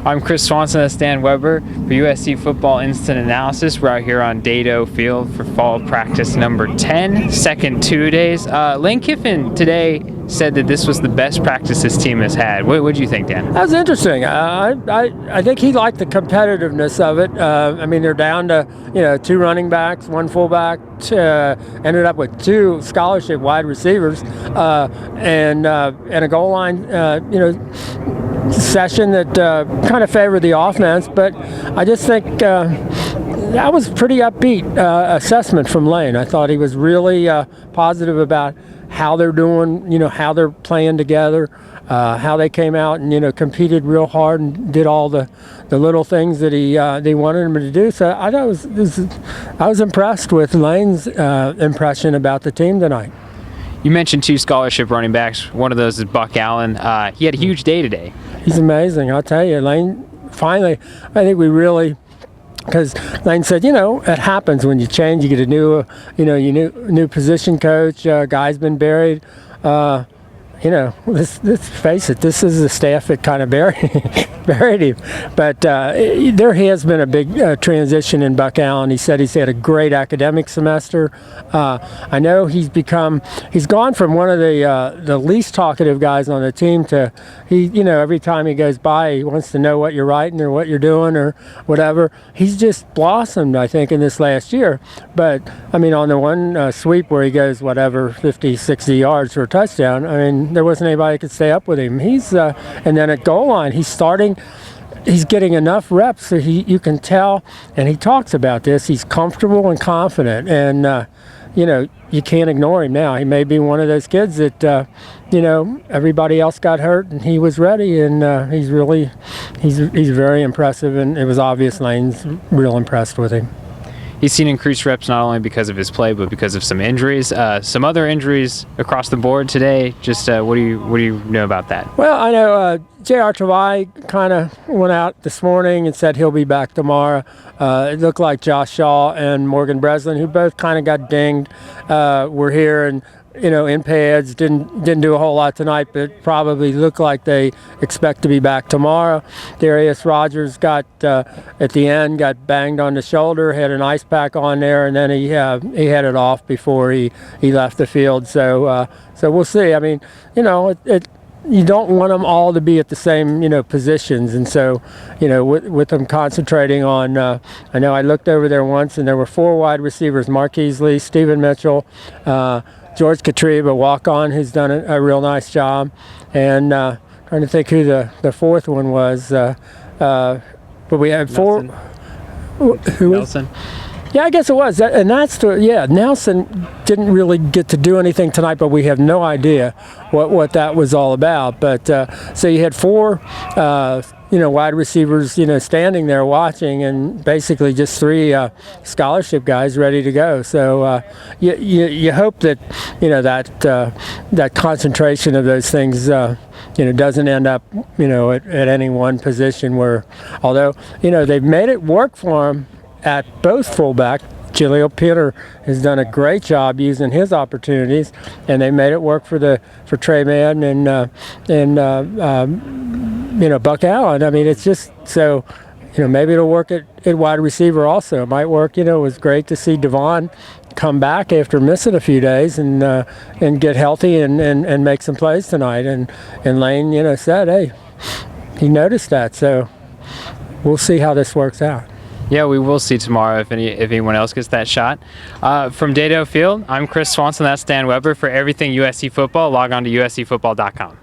I'm Chris Swanson, that's Dan Weber for USC Football Instant Analysis. We're out here on Dedeaux Field for fall practice number 10, second 2 days. Lane Kiffin today said that this was the best practice his team has had. What do you think, Dan? That was interesting. I think he liked the competitiveness of it. I mean, they're down to 2 running backs, 1 fullback, ended up with 2 scholarship wide receivers, and a goal line, session that kind of favored the offense. But I just think that was pretty upbeat assessment from Lane. I thought he was really positive about how they're doing, how they're playing together, how they came out and competed real hard and did all the little things that they wanted them to do. So I thought I was impressed with Lane's impression about the team tonight. You mentioned 2 scholarship running backs. One of those is Buck Allen. He had a huge day today. He's amazing, I'll tell you. Lane, finally, I think we really, because Lane said, it happens when you change. You get a new, new position coach. Guy's been buried. Let's face it, this is the staff that kind of buried him. But there has been a big transition in Buck Allen. He said he's had a great academic semester. I know he's gone from one of the least talkative guys on the team to every time he goes by, he wants to know what you're writing or what you're doing or whatever. He's just blossomed, I think, in this last year. But, I mean, on the one sweep where he goes, 50, 60 yards for a touchdown, I mean, there wasn't anybody that could stay up with him. And then at goal line, he's getting enough reps so you can tell, and he talks about this, he's comfortable and confident, and you can't ignore him now. He may be one of those kids that everybody else got hurt and he was ready, and he's very impressive, and it was obvious Lane's real impressed with him. He's seen increased reps not only because of his play, but because of some injuries. Some other injuries across the board today. Just what do you know about that? Well, I know J.R. Travai kind of went out this morning and said he'll be back tomorrow. It looked like Josh Shaw and Morgan Breslin, who both kind of got dinged, were here and in pads, didn't do a whole lot tonight, but probably look like they expect to be back tomorrow. Darius Rogers got at the end, got banged on the shoulder, had an ice pack on there, and then he headed off before he left the field. So we'll see. I mean, you don't want them all to be at the same positions, and so with them concentrating on I know I looked over there once and there were 4 wide receivers: Marquise Lee, Stephen Mitchell, George Katriba, walk-on, who's done a real nice job, and trying to think who the 4th one was, but we had 4. Who Nelson. Yeah, I guess it was. And that's Nelson didn't really get to do anything tonight, but we have no idea what that was all about. But so you had 4 wide receivers standing there watching, and basically just 3 scholarship guys ready to go. So you hope that that concentration of those things doesn't end up at any one position where, although they've made it work for him at both fullback. Jaleel Peter has done a great job using his opportunities, and they made it work for Trey Madden and Buck Allen. I mean, it's just so maybe it'll work at wide receiver also. It might work. It was great to see Devon come back after missing a few days and get healthy and make some plays tonight. And Lane said, hey, he noticed that. So we'll see how this works out. Yeah, we will see tomorrow if anyone else gets that shot. From Dedeaux Field, I'm Chris Swanson. That's Dan Weber. For everything USC football, log on to uscfootball.com.